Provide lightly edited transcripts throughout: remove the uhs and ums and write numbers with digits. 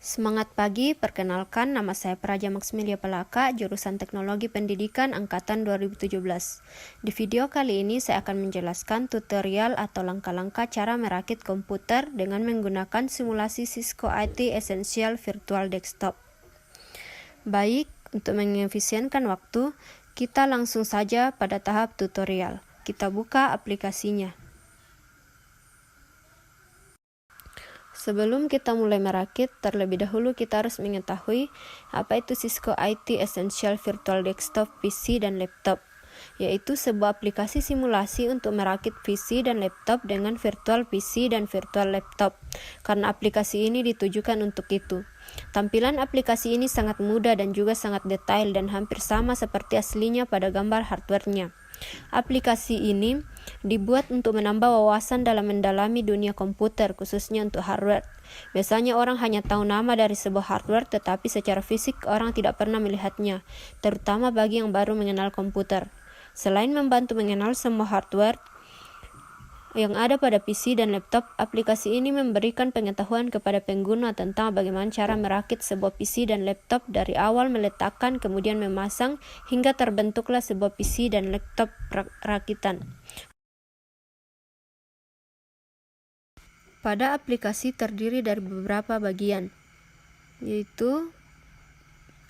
Semangat pagi, perkenalkan nama saya Praja Maksmilia Pelaka, jurusan Teknologi Pendidikan Angkatan 2017. Di video kali ini saya akan menjelaskan tutorial atau langkah-langkah cara merakit komputer dengan menggunakan simulasi Cisco IT Essential Virtual Desktop. Baik, untuk mengefisienkan waktu, kita langsung saja pada tahap tutorial. Kita buka aplikasinya. Sebelum kita mulai merakit, terlebih dahulu kita harus mengetahui apa itu Cisco IT Essential Virtual Desktop PC dan laptop, yaitu sebuah aplikasi simulasi untuk merakit PC dan laptop dengan virtual PC dan virtual laptop, karena aplikasi ini ditujukan untuk itu. Tampilan aplikasi ini sangat mudah dan juga sangat detail dan hampir sama seperti aslinya pada gambar hardware-nya. Aplikasi ini dibuat untuk menambah wawasan dalam mendalami dunia komputer, khususnya untuk hardware. Biasanya orang hanya tahu nama dari sebuah hardware, tetapi secara fisik orang tidak pernah melihatnya, terutama bagi yang baru mengenal komputer. Selain membantu mengenal semua hardware yang ada pada PC dan laptop, aplikasi ini memberikan pengetahuan kepada pengguna tentang bagaimana cara merakit sebuah PC dan laptop dari awal meletakkan, kemudian memasang, hingga terbentuklah sebuah PC dan laptop rakitan. Pada aplikasi terdiri dari beberapa bagian, yaitu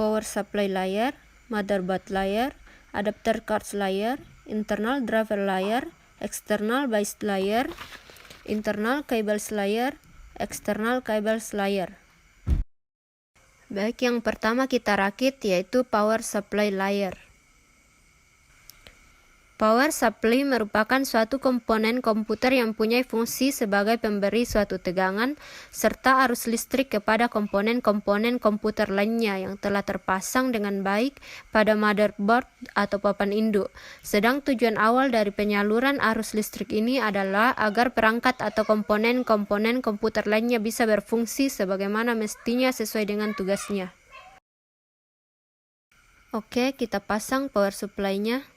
power supply layer, motherboard layer, adapter cards layer, internal driver layer, external base layer, internal cables layer, external cables layer. Baik, yang pertama kita rakit yaitu power supply layer. Power supply merupakan suatu komponen komputer yang punya fungsi sebagai pemberi suatu tegangan serta arus listrik kepada komponen-komponen komputer lainnya yang telah terpasang dengan baik pada motherboard atau papan induk. Sedang tujuan awal dari penyaluran arus listrik ini adalah agar perangkat atau komponen-komponen komputer lainnya bisa berfungsi sebagaimana mestinya sesuai dengan tugasnya. Oke, kita pasang power supply-nya.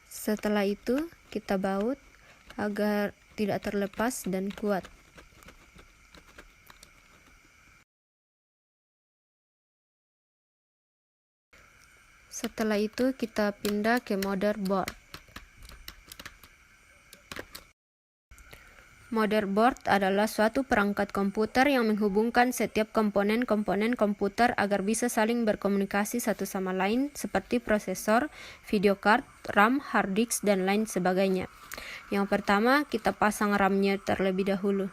Setelah itu, kita baut agar tidak terlepas dan kuat. Setelah itu, kita pindah ke motherboard. Motherboard adalah suatu perangkat komputer yang menghubungkan setiap komponen-komponen komputer agar bisa saling berkomunikasi satu sama lain, seperti prosesor, video card, RAM, hard disk, dan lain sebagainya. Yang pertama, kita pasang RAM-nya terlebih dahulu.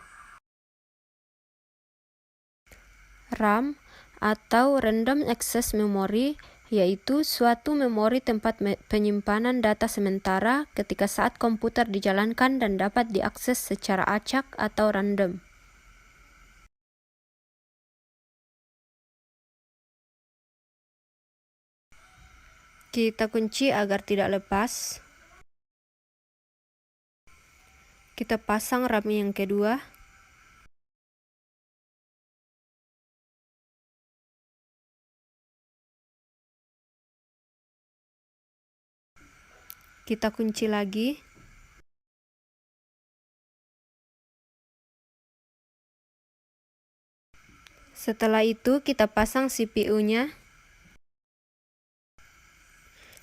RAM atau Random Access Memory yaitu suatu memori tempat penyimpanan data sementara ketika saat komputer dijalankan dan dapat diakses secara acak atau random. Kita kunci agar tidak lepas. Kita pasang RAM yang kedua. Kita kunci lagi. Setelah itu kita pasang CPU-nya.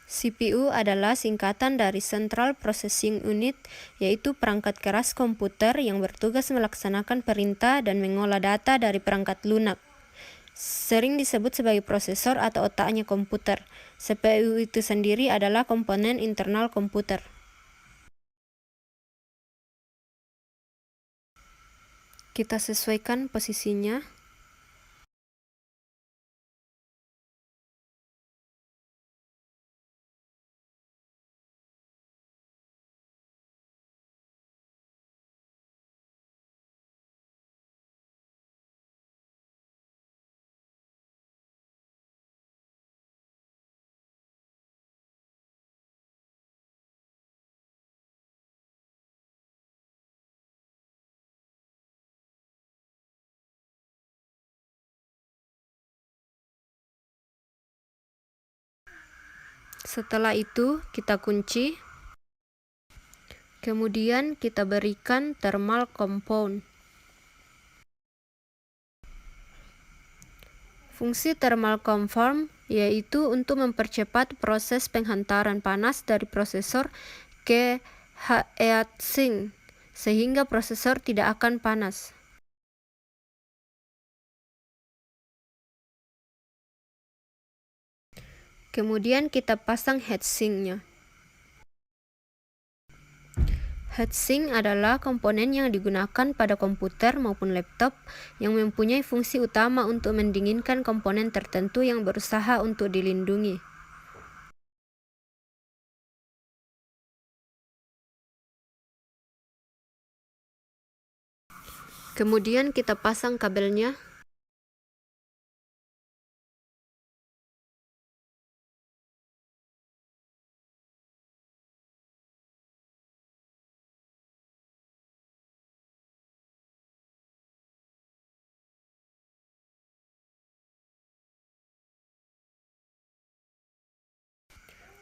CPU adalah singkatan dari Central Processing Unit, yaitu perangkat keras komputer yang bertugas melaksanakan perintah dan mengolah data dari perangkat lunak. Sering disebut sebagai prosesor atau otaknya komputer. CPU itu sendiri adalah komponen internal komputer. Kita sesuaikan posisinya. Setelah itu kita kunci. Kemudian kita berikan thermal compound. Fungsi thermal compound yaitu untuk mempercepat proses penghantaran panas dari prosesor ke heatsink sehingga prosesor tidak akan panas. Kemudian kita pasang heatsinknya. Heatsink adalah komponen yang digunakan pada komputer maupun laptop yang mempunyai fungsi utama untuk mendinginkan komponen tertentu yang berusaha untuk dilindungi. Kemudian kita pasang kabelnya.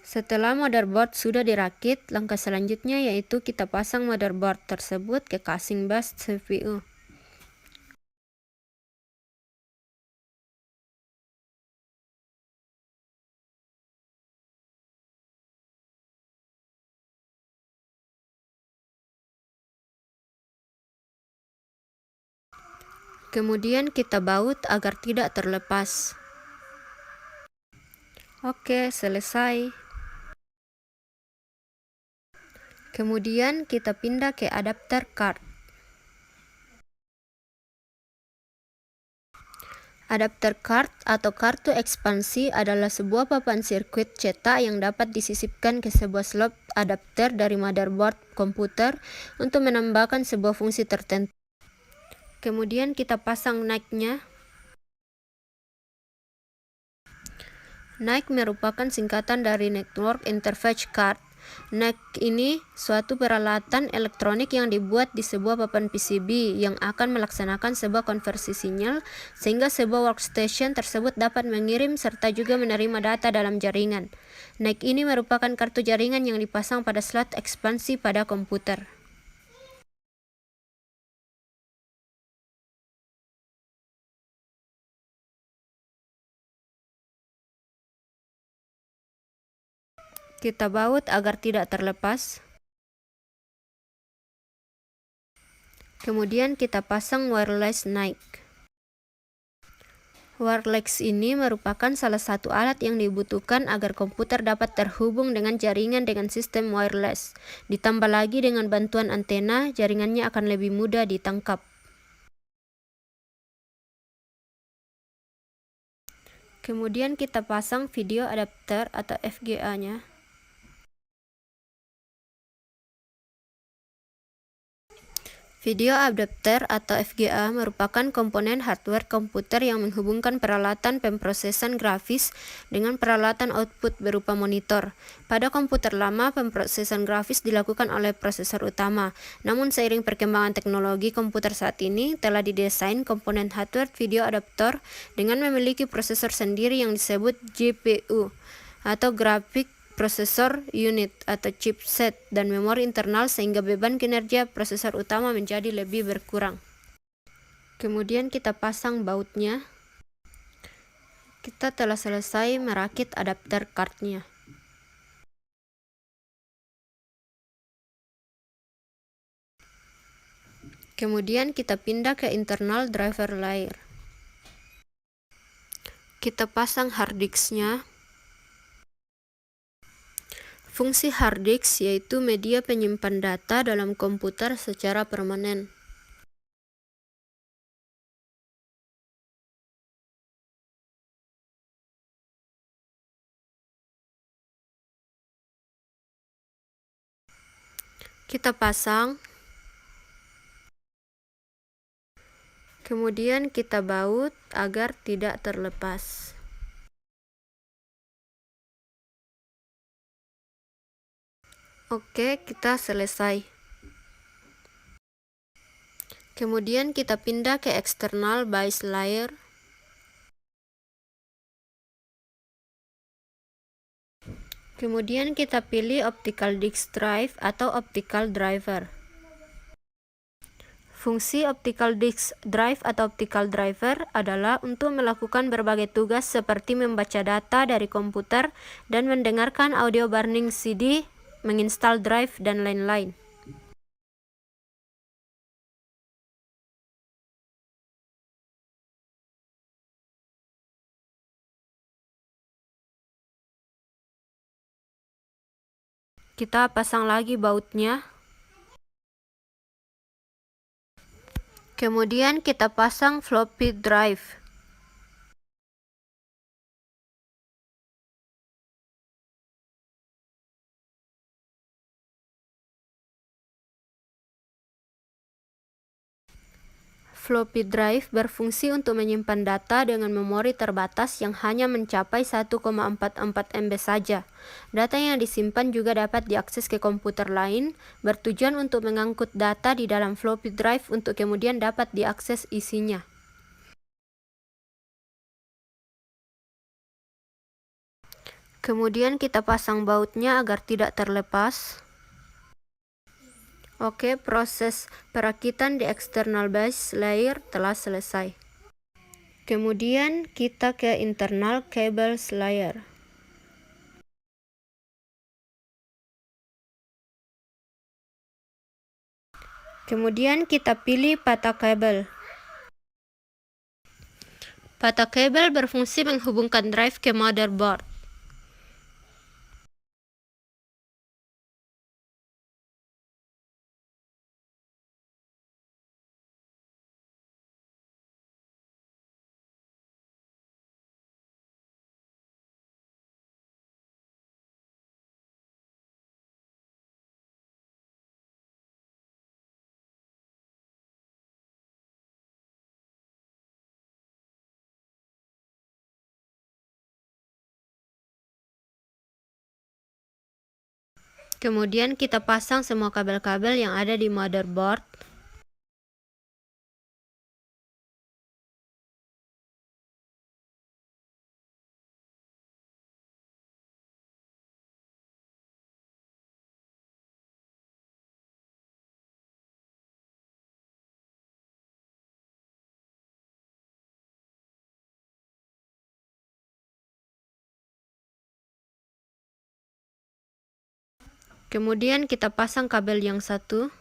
Setelah motherboard sudah dirakit, langkah selanjutnya yaitu kita pasang motherboard tersebut ke casing bus CPU. Kemudian kita baut agar tidak terlepas. Oke, selesai. Kemudian kita pindah ke adapter card. Adapter card atau kartu ekspansi adalah sebuah papan sirkuit cetak yang dapat disisipkan ke sebuah slot adapter dari motherboard komputer untuk menambahkan sebuah fungsi tertentu. Kemudian kita pasang NIC-nya. NIC merupakan singkatan dari Network Interface Card. NIC ini suatu peralatan elektronik yang dibuat di sebuah papan PCB yang akan melaksanakan sebuah konversi sinyal sehingga sebuah workstation tersebut dapat mengirim serta juga menerima data dalam jaringan. NIC ini merupakan kartu jaringan yang dipasang pada slot ekspansi pada komputer. Kita baut agar tidak terlepas. Kemudian kita pasang wireless NIC. Wireless ini merupakan salah satu alat yang dibutuhkan agar komputer dapat terhubung dengan jaringan dengan sistem wireless. Ditambah lagi dengan bantuan antena, jaringannya akan lebih mudah ditangkap. Kemudian kita pasang video adapter atau VGA-nya. Video adapter atau VGA merupakan komponen hardware komputer yang menghubungkan peralatan pemrosesan grafis dengan peralatan output berupa monitor. Pada komputer lama, pemrosesan grafis dilakukan oleh prosesor utama. Namun seiring perkembangan teknologi komputer saat ini, telah didesain komponen hardware video adapter dengan memiliki prosesor sendiri yang disebut GPU atau Graphic Processor Unit atau chipset dan memori internal sehingga beban kinerja prosesor utama menjadi lebih berkurang. Kemudian kita pasang bautnya. Kita telah selesai merakit adapter cardnya. Kemudian kita pindah ke internal driver layer. Kita pasang hard disk-nya. Fungsi hard disk yaitu media penyimpan data dalam komputer secara permanen. Kita pasang. Kemudian kita baut agar tidak terlepas. Oke, kita selesai. Kemudian kita pindah ke external base layer. Kemudian kita pilih optical disk drive atau optical driver. Fungsi optical disk drive atau optical driver adalah untuk melakukan berbagai tugas seperti membaca data dari komputer dan mendengarkan audio burning CD, menginstal drive, dan lain-lain. Kita pasang lagi bautnya. Kemudian kita pasang floppy drive. Floppy drive berfungsi untuk menyimpan data dengan memori terbatas yang hanya mencapai 1,44 MB saja. Data yang disimpan juga dapat diakses ke komputer lain, bertujuan untuk mengangkut data di dalam floppy drive untuk kemudian dapat diakses isinya. Kemudian kita pasang bautnya agar tidak terlepas. Oke, proses perakitan di external base layer telah selesai. Kemudian kita ke internal cables layer. Kemudian kita pilih patah kabel. Patah kabel berfungsi menghubungkan drive ke motherboard. Kemudian kita pasang semua kabel-kabel yang ada di motherboard. Kemudian kita pasang kabel yang satu.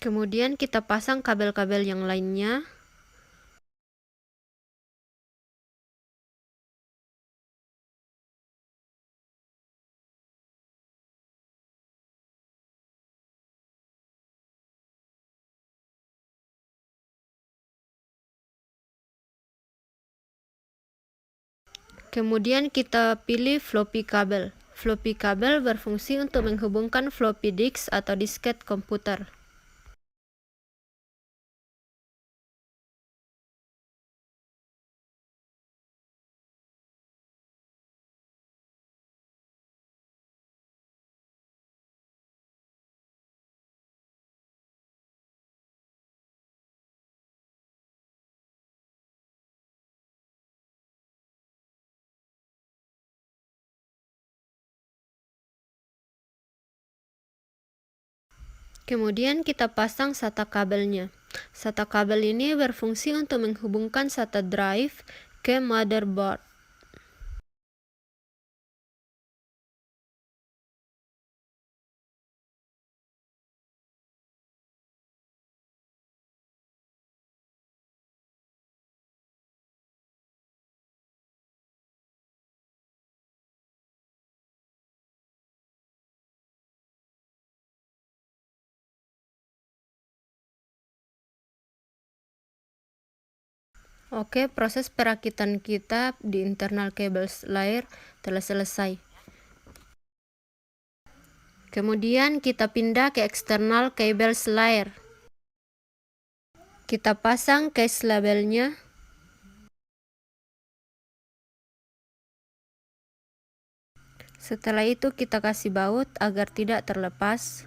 Kemudian kita pasang kabel-kabel yang lainnya. Kemudian kita pilih floppy kabel. Floppy kabel berfungsi untuk menghubungkan floppy disk atau disket komputer. Kemudian kita pasang SATA kabelnya. SATA kabel ini berfungsi untuk menghubungkan SATA drive ke motherboard. Oke, proses perakitan kita di internal cables layer telah selesai. Kemudian kita pindah ke external cables layer. Kita pasang case labelnya. Setelah itu kita kasih baut agar tidak terlepas.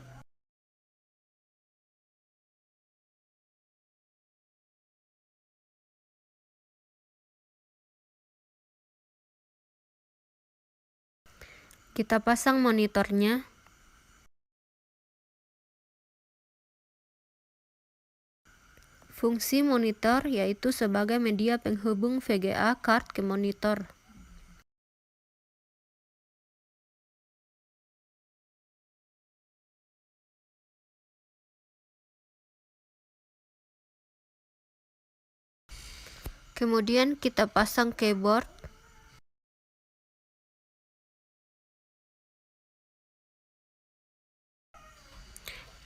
Kita pasang monitornya. Fungsi monitor yaitu sebagai media penghubung VGA card ke monitor. Kemudian kita pasang keyboard.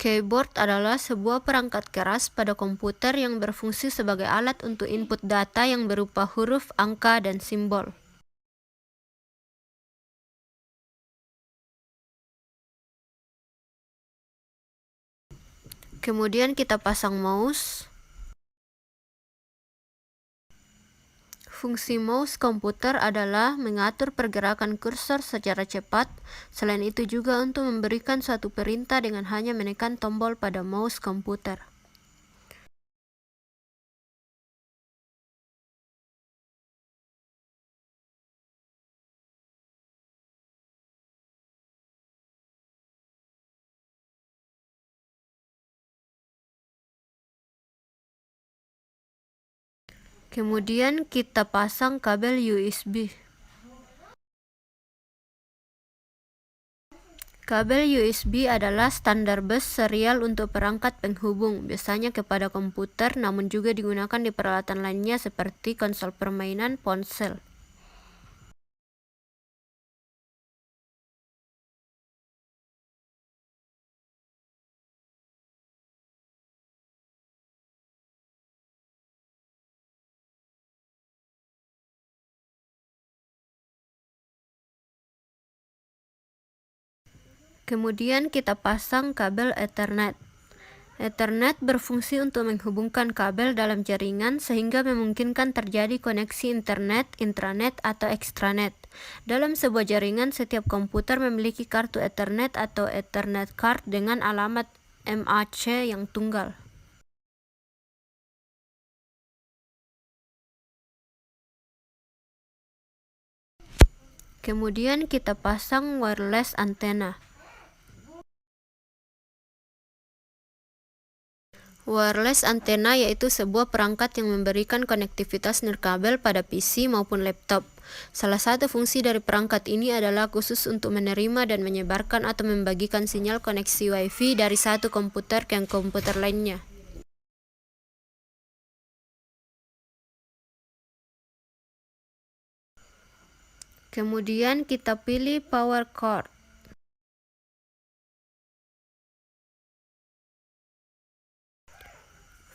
Keyboard adalah sebuah perangkat keras pada komputer yang berfungsi sebagai alat untuk input data yang berupa huruf, angka, dan simbol. Kemudian kita pasang mouse. Fungsi mouse komputer adalah mengatur pergerakan kursor secara cepat. Selain itu juga untuk memberikan suatu perintah dengan hanya menekan tombol pada mouse komputer. Kemudian kita pasang kabel USB. Kabel USB adalah standar bus serial untuk perangkat penghubung, biasanya kepada komputer, namun juga digunakan di peralatan lainnya seperti konsol permainan ponsel. Kemudian kita pasang kabel Ethernet. Ethernet berfungsi untuk menghubungkan kabel dalam jaringan sehingga memungkinkan terjadi koneksi internet, intranet, atau extranet. Dalam sebuah jaringan, setiap komputer memiliki kartu Ethernet atau Ethernet card dengan alamat MAC yang tunggal. Kemudian kita pasang wireless antenna. Wireless antenna yaitu sebuah perangkat yang memberikan konektivitas nirkabel pada PC maupun laptop. Salah satu fungsi dari perangkat ini adalah khusus untuk menerima dan menyebarkan atau membagikan sinyal koneksi Wi-Fi dari satu komputer ke komputer lainnya. Kemudian kita pilih power cord.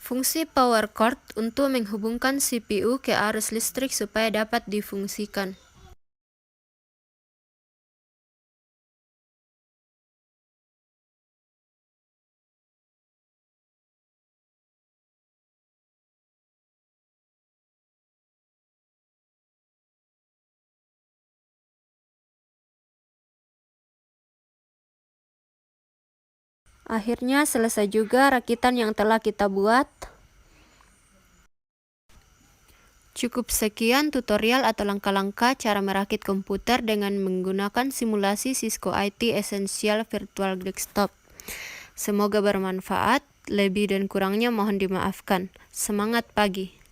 Fungsi power cord untuk menghubungkan CPU ke arus listrik supaya dapat difungsikan. Akhirnya selesai juga rakitan yang telah kita buat. Cukup sekian tutorial atau langkah-langkah cara merakit komputer dengan menggunakan simulasi Cisco IT Essential Virtual Desktop. Semoga bermanfaat, lebih dan kurangnya mohon dimaafkan. Semangat pagi!